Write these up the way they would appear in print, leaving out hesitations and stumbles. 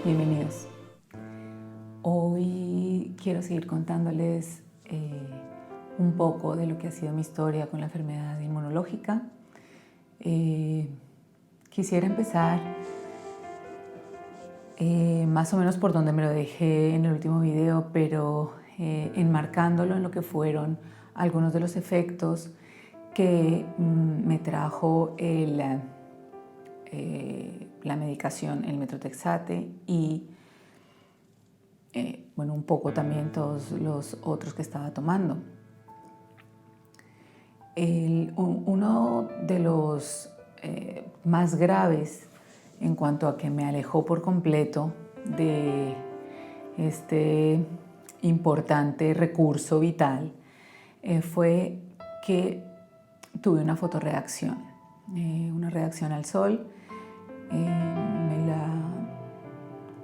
Bienvenidos. Hoy quiero seguir contándoles un poco de lo que ha sido mi historia con la enfermedad inmunológica. Quisiera empezar más o menos por donde me lo dejé en el último video, pero enmarcándolo en lo que fueron algunos de los efectos que me trajo la medicación, el Methotrexate y bueno, un poco también todos los otros que estaba tomando. Uno de los más graves en cuanto a que me alejó por completo de este importante recurso vital fue que tuve una fotorreacción, una reacción al sol. Me la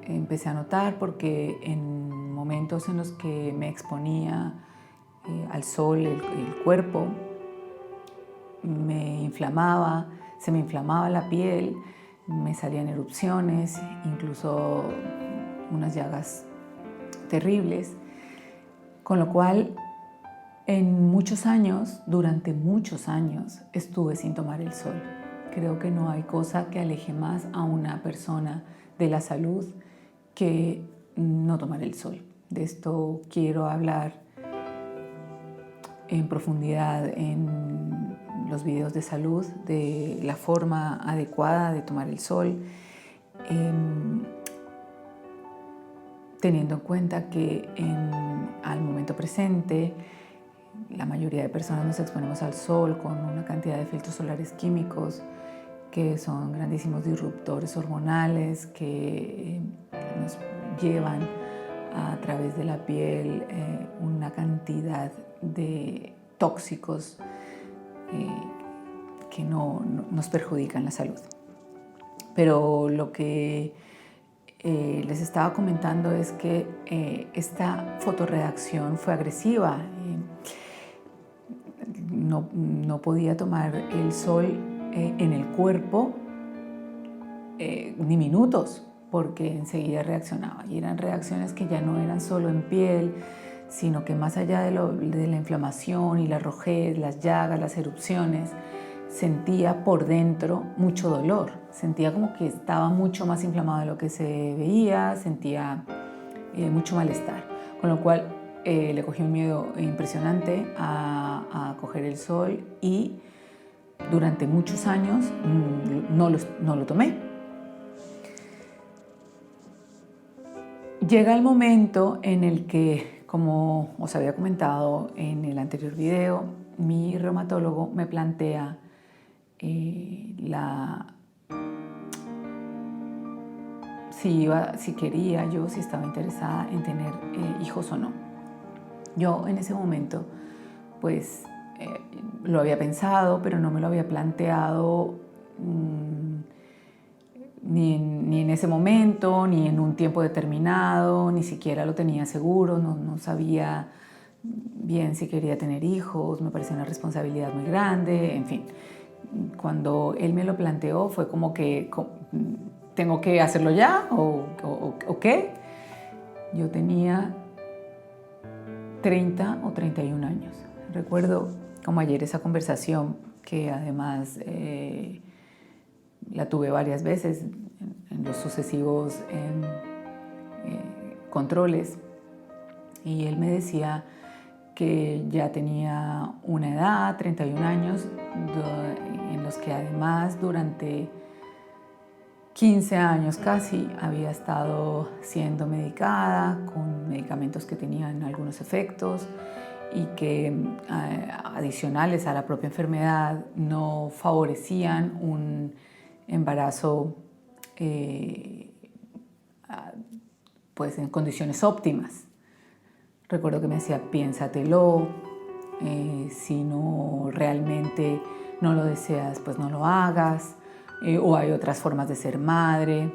empecé a notar porque en momentos en los que me exponía al sol, el cuerpo me inflamaba, se me inflamaba la piel, me salían erupciones, incluso unas llagas terribles, con lo cual en muchos años, durante muchos años, estuve sin tomar el sol. Creo que no hay cosa que aleje más a una persona de la salud que no tomar el sol. De esto quiero hablar en profundidad en los videos de salud, de la forma adecuada de tomar el sol, teniendo en cuenta que al momento presente la mayoría de personas nos exponemos al sol con una cantidad de filtros solares químicos que son grandísimos disruptores hormonales que nos llevan a través de la piel una cantidad de tóxicos que nos perjudican la salud. Pero lo que les estaba comentando es que esta fotorreacción fue agresiva. No podía tomar el sol en el cuerpo ni minutos, porque enseguida reaccionaba. Y eran reacciones que ya no eran solo en piel, sino que más allá de la inflamación y la rojez, las llagas, las erupciones, sentía por dentro mucho dolor. Sentía como que estaba mucho más inflamado de lo que se veía, sentía mucho malestar. Con lo cual le cogí un miedo impresionante a coger el sol y durante muchos años no lo tomé. Llega el momento en el que, como os había comentado en el anterior video, mi reumatólogo me plantea si quería yo, si estaba interesada en tener hijos o no. Yo en ese momento, pues, lo había pensado, pero no me lo había planteado ni en ese momento, ni en un tiempo determinado, ni siquiera lo tenía seguro, no sabía bien si quería tener hijos, me parecía una responsabilidad muy grande, en fin. Cuando él me lo planteó fue como que, ¿tengo que hacerlo ya o qué? Yo tenía 30 o 31 años. Recuerdo como ayer esa conversación que además la tuve varias veces en los sucesivos controles, y él me decía que ya tenía una edad, 31 años, en los que además durante 15 años casi había estado siendo medicada con medicamentos que tenían algunos efectos y que adicionales a la propia enfermedad no favorecían un embarazo pues en condiciones óptimas. Recuerdo que me decía, piénsatelo, si no realmente no lo deseas, pues no lo hagas, o hay otras formas de ser madre.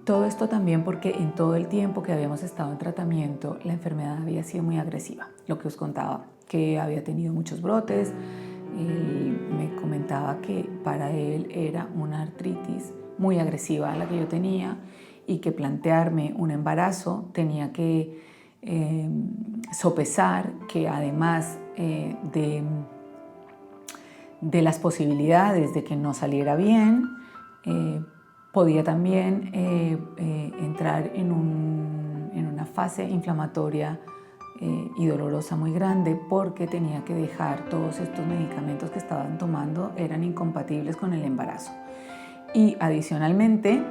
Todo esto también porque en todo el tiempo que habíamos estado en tratamiento, la enfermedad había sido muy agresiva, lo que os contaba, que había tenido muchos brotes. Él me comentaba que para él era una artritis muy agresiva la que yo tenía y que plantearme un embarazo tenía que sopesar que además de las posibilidades de que no saliera bien, podía también entrar en una fase inflamatoria y dolorosa muy grande, porque tenía que dejar todos estos medicamentos que estaban tomando, eran incompatibles con el embarazo. Y adicionalmente,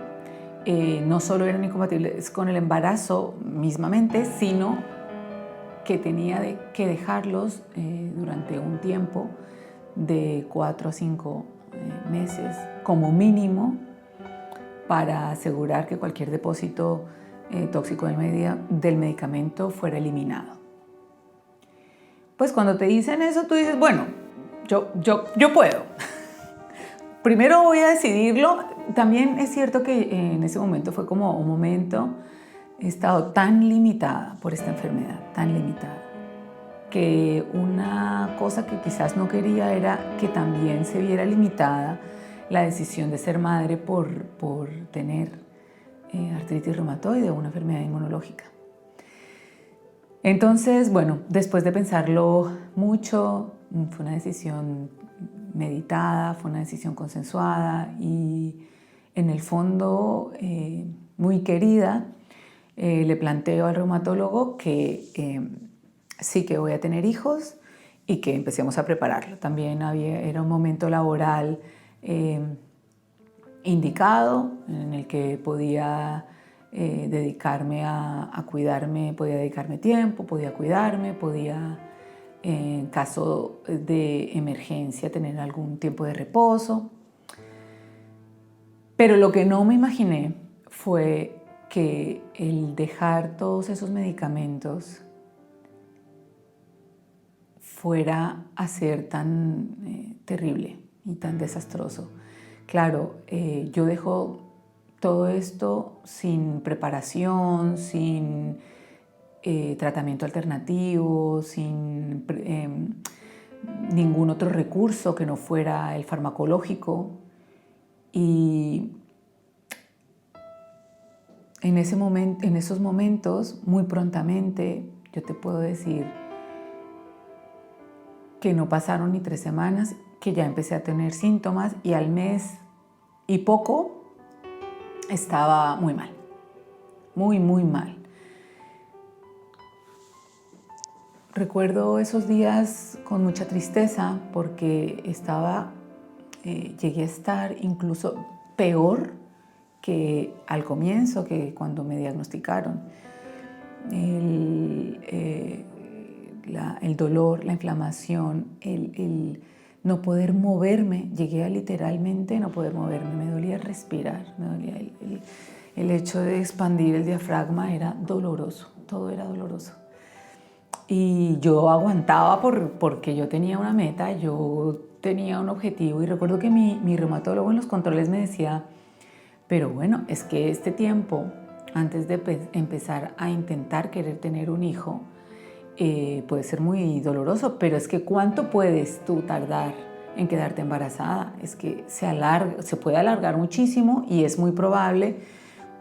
no solo eran incompatibles con el embarazo mismamente, sino que tenía que dejarlos durante un tiempo de 4 a 5 meses como mínimo, para asegurar que cualquier depósito tóxico del medicamento fuera eliminado. Pues cuando te dicen eso, tú dices, bueno, yo puedo. Primero voy a decidirlo. También es cierto que en ese momento fue como un momento, he estado tan limitada por esta enfermedad, tan limitada, que una cosa que quizás no quería era que también se viera limitada la decisión de ser madre por tener artritis reumatoide o una enfermedad inmunológica. Entonces, bueno, después de pensarlo mucho, fue una decisión meditada, fue una decisión consensuada y en el fondo muy querida. Le planteo al reumatólogo que sí, que voy a tener hijos y que empecemos a prepararlo. También era un momento laboral indicado en el que podía dedicarme a cuidarme, podía dedicarme tiempo, podía cuidarme, podía en caso de emergencia tener algún tiempo de reposo. Pero lo que no me imaginé fue que el dejar todos esos medicamentos fuera a ser tan terrible y tan desastroso. Claro, yo dejo todo esto sin preparación, sin tratamiento alternativo, sin ningún otro recurso que no fuera el farmacológico. Y en esos momentos, muy prontamente, yo te puedo decir que no pasaron ni 3 semanas que ya empecé a tener síntomas, y al mes y poco estaba muy mal, muy, muy mal. Recuerdo esos días con mucha tristeza porque llegué a estar incluso peor que al comienzo, que cuando me diagnosticaron. El dolor, la inflamación, el no poder moverme, llegué a literalmente no poder moverme, me dolía respirar, me dolía el hecho de expandir el diafragma, era doloroso, todo era doloroso. Y yo aguantaba porque yo tenía una meta, yo tenía un objetivo, y recuerdo que mi reumatólogo en los controles me decía, pero bueno, es que este tiempo, antes de empezar a intentar querer tener un hijo, puede ser muy doloroso, pero es que ¿cuánto puedes tú tardar en quedarte embarazada? Es que se puede alargar muchísimo, y es muy probable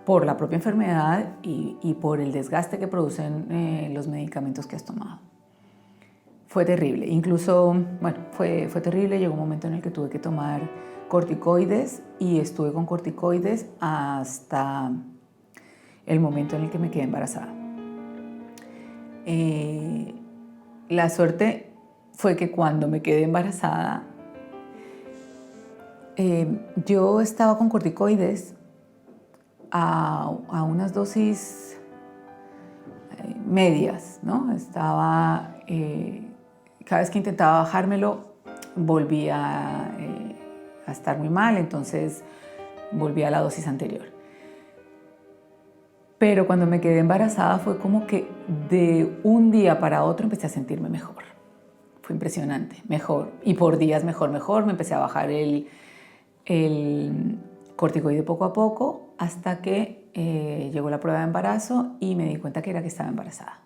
por la propia enfermedad y por el desgaste que producen los medicamentos que has tomado. Fue terrible, incluso, bueno, fue terrible. Llegó un momento en el que tuve que tomar corticoides, y estuve con corticoides hasta el momento en el que me quedé embarazada. La suerte fue que cuando me quedé embarazada, yo estaba con corticoides a unas dosis medias, ¿no? Cada vez que intentaba bajármelo, volvía a estar muy mal, entonces volví a la dosis anterior. Pero cuando me quedé embarazada fue como que de un día para otro empecé a sentirme mejor. Fue impresionante, mejor. Y por días mejor. Me empecé a bajar el corticoide poco a poco, hasta que llegó la prueba de embarazo y me di cuenta que estaba embarazada.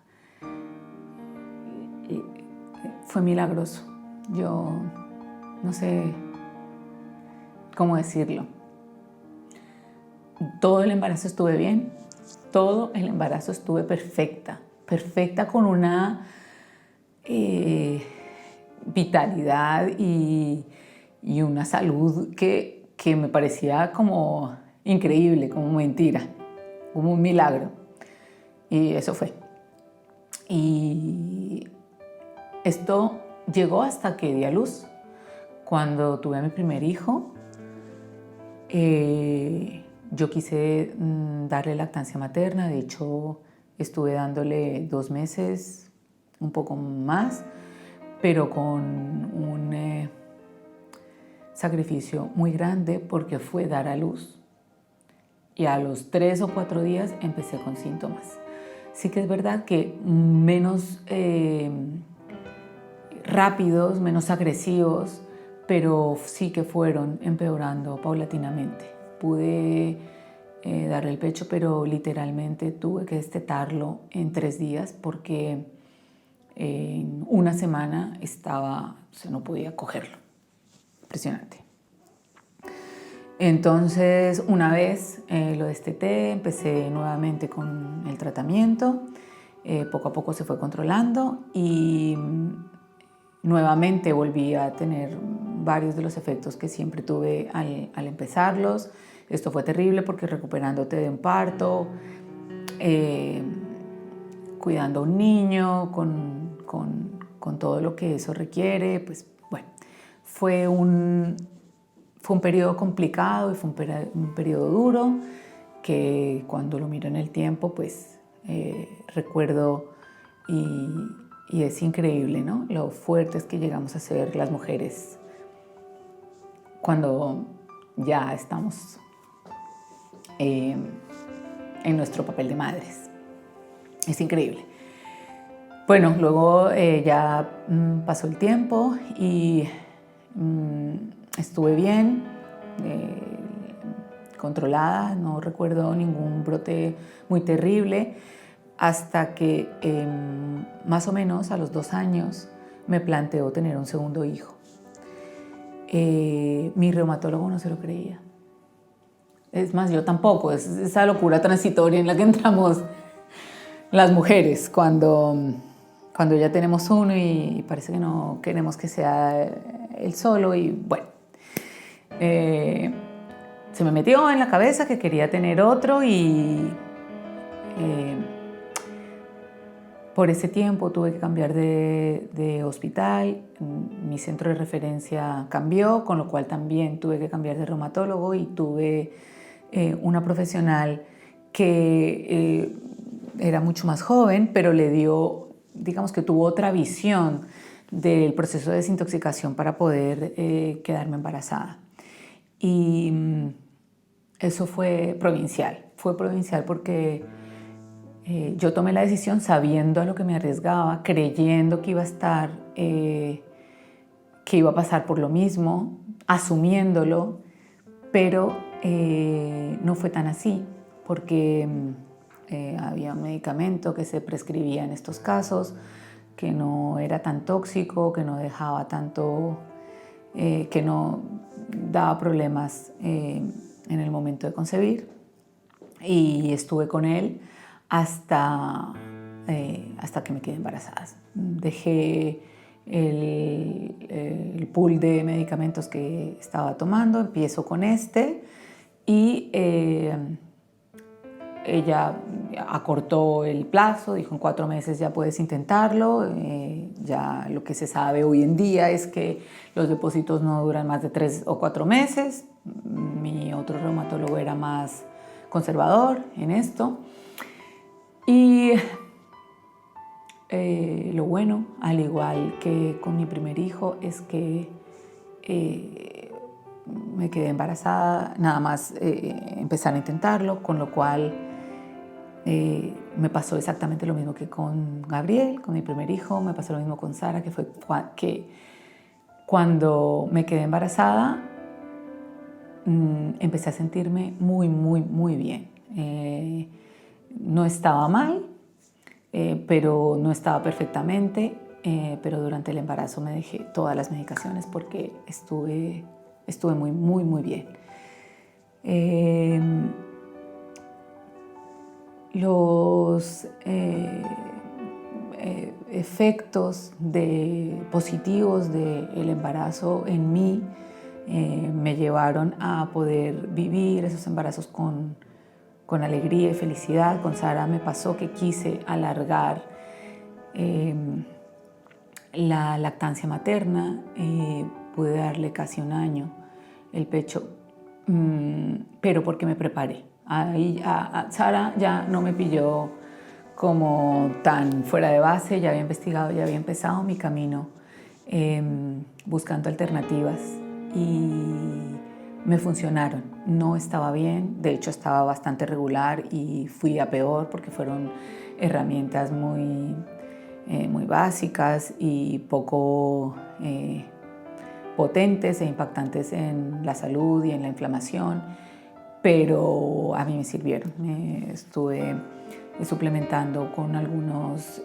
Y fue milagroso. Yo no sé cómo decirlo. todo el embarazo estuve bien, todo el embarazo estuve perfecta, perfecta con una vitalidad y una salud que me parecía como increíble, como mentira, como un milagro. Y eso fue. Y esto llegó hasta que di a luz. Cuando tuve a mi primer hijo, yo quise darle lactancia materna. De hecho, estuve dándole 2 meses, un poco más, pero con un sacrificio muy grande porque fue dar a luz. Y a los 3 o 4 días empecé con síntomas. Sí que es verdad que menos rápidos, menos agresivos, pero sí que fueron empeorando paulatinamente. Pude darle el pecho, pero literalmente tuve que destetarlo en 3 días porque en una semana no podía cogerlo. Impresionante. Entonces, una vez lo desteté, empecé nuevamente con el tratamiento. Poco a poco se fue controlando y nuevamente volví a tener varios de los efectos que siempre tuve al empezarlos. Esto fue terrible porque recuperándote de un parto, cuidando a un niño, con todo lo que eso requiere, pues bueno, fue un periodo complicado y fue un periodo duro que cuando lo miro en el tiempo, pues recuerdo y es increíble, ¿no? Lo fuertes que llegamos a ser las mujeres cuando ya estamos en nuestro papel de madres. Es increíble. Bueno, luego ya pasó el tiempo y estuve bien, controlada, no recuerdo ningún brote muy terrible, hasta que más o menos a los 2 años me planteó tener un segundo hijo. Mi reumatólogo no se lo creía. Es más, yo tampoco, es esa locura transitoria en la que entramos las mujeres cuando ya tenemos uno y parece que no queremos que sea él solo y bueno, se me metió en la cabeza que quería tener otro y por ese tiempo tuve que cambiar de hospital, mi centro de referencia cambió, con lo cual también tuve que cambiar de reumatólogo y tuve una profesional que era mucho más joven, pero le dio, digamos que tuvo otra visión del proceso de desintoxicación para poder quedarme embarazada. Y eso fue provincial porque yo tomé la decisión sabiendo a lo que me arriesgaba, creyendo que iba a estar, que iba a pasar por lo mismo, asumiéndolo, pero no fue tan así, porque había un medicamento que se prescribía en estos casos, que no era tan tóxico, que no dejaba tanto, que no daba problemas en el momento de concebir. Y estuve con él hasta que me quedé embarazada. Dejé el pool de medicamentos que estaba tomando, empiezo con este y ella acortó el plazo, dijo en 4 meses ya puedes intentarlo. Ya lo que se sabe hoy en día es que los depósitos no duran más de 3 o 4 meses. Mi otro reumatólogo era más conservador en esto. Y lo bueno, al igual que con mi primer hijo, es que me quedé embarazada, nada más empezar a intentarlo, con lo cual me pasó exactamente lo mismo que con Gabriel, con mi primer hijo, me pasó lo mismo con Sara, que fue que cuando me quedé embarazada empecé a sentirme muy, muy, muy bien. No estaba mal, pero no estaba perfectamente, pero durante el embarazo me dejé todas las medicaciones porque estuve muy, muy, muy bien. los efectos positivos del embarazo en mí me llevaron a poder vivir esos embarazos con alegría y felicidad. Con Sara me pasó que quise alargar la lactancia materna, pude darle casi 1 año el pecho, pero porque me preparé. Ahí Sara ya no me pilló como tan fuera de base, ya había investigado, ya había empezado mi camino buscando alternativas y me funcionaron. No estaba bien, de hecho estaba bastante regular y fui a peor porque fueron herramientas muy básicas y poco potentes e impactantes en la salud y en la inflamación, pero a mí me sirvieron. Estuve suplementando con algunos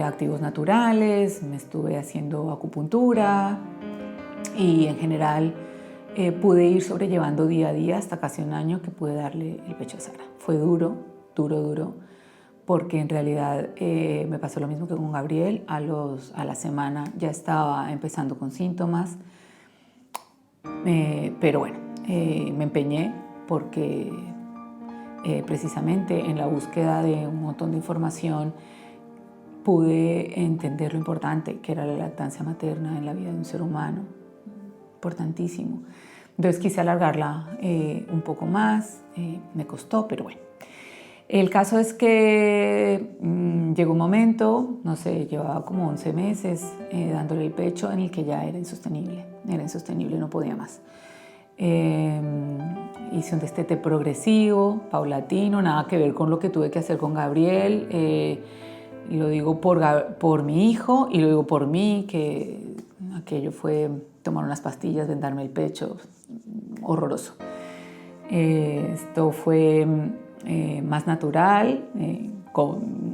activos naturales, me estuve haciendo acupuntura y en general pude ir sobrellevando día a día hasta casi 1 año que pude darle el pecho a Sara. Fue duro, porque en realidad me pasó lo mismo que con Gabriel. A la semana ya estaba empezando con síntomas, pero bueno, me empeñé porque precisamente en la búsqueda de un montón de información pude entender lo importante que era la lactancia materna en la vida de un ser humano, importantísimo. Entonces quise alargarla un poco más, me costó, pero bueno. El caso es que llegó un momento, no sé, llevaba como 11 meses dándole el pecho, en el que ya era insostenible, no podía más. Hice un destete progresivo, paulatino, nada que ver con lo que tuve que hacer con Gabriel. Lo digo por mi hijo y lo digo por mí, que aquello fue tomar unas pastillas, vendarme el pecho, horroroso. Esto fue más natural,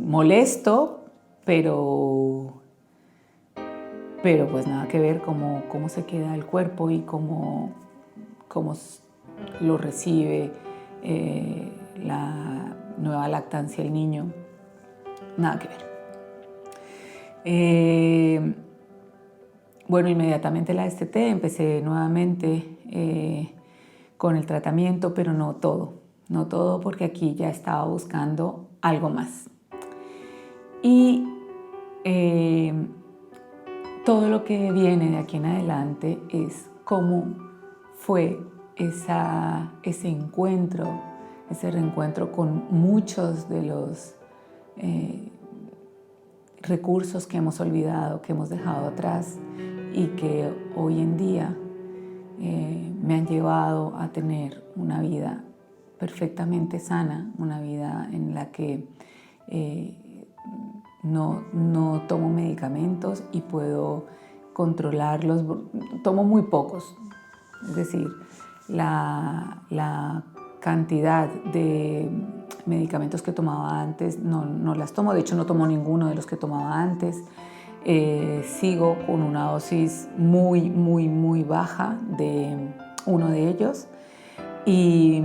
molesto, pero pues nada que ver cómo se queda el cuerpo y cómo lo recibe la nueva lactancia el niño. Nada que ver. Bueno, inmediatamente la desteté, empecé nuevamente con el tratamiento, pero no todo, porque aquí ya estaba buscando algo más. Y todo lo que viene de aquí en adelante es cómo fue ese reencuentro con muchos de los recursos que hemos olvidado, que hemos dejado atrás y que hoy en día me han llevado a tener una vida perfectamente sana, una vida en la que no tomo medicamentos y puedo controlarlos, tomo muy pocos, es decir, la cantidad de medicamentos que tomaba antes no las tomo, de hecho no tomo ninguno de los que tomaba antes. Sigo con una dosis muy baja de uno de ellos y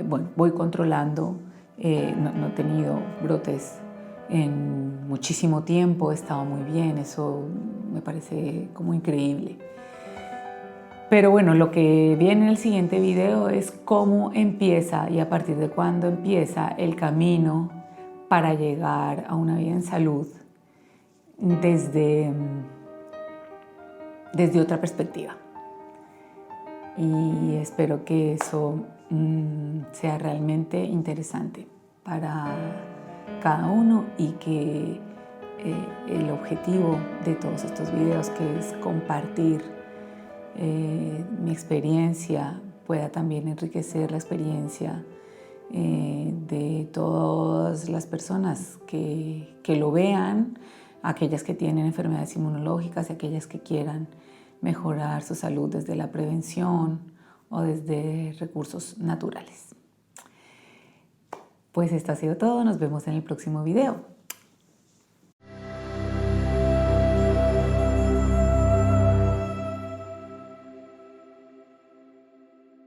bueno, voy controlando. No he tenido brotes en muchísimo tiempo, he estado muy bien, eso me parece como increíble. Pero bueno, lo que viene en el siguiente video es cómo empieza y a partir de cuándo empieza el camino para llegar a una vida en salud desde otra perspectiva. Y espero que eso sea realmente interesante para cada uno y que el objetivo de todos estos videos, que es compartir mi experiencia, pueda también enriquecer la experiencia de todas las personas que lo vean, aquellas que tienen enfermedades inmunológicas y aquellas que quieran mejorar su salud desde la prevención o desde recursos naturales. Pues esto ha sido todo, nos vemos en el próximo video.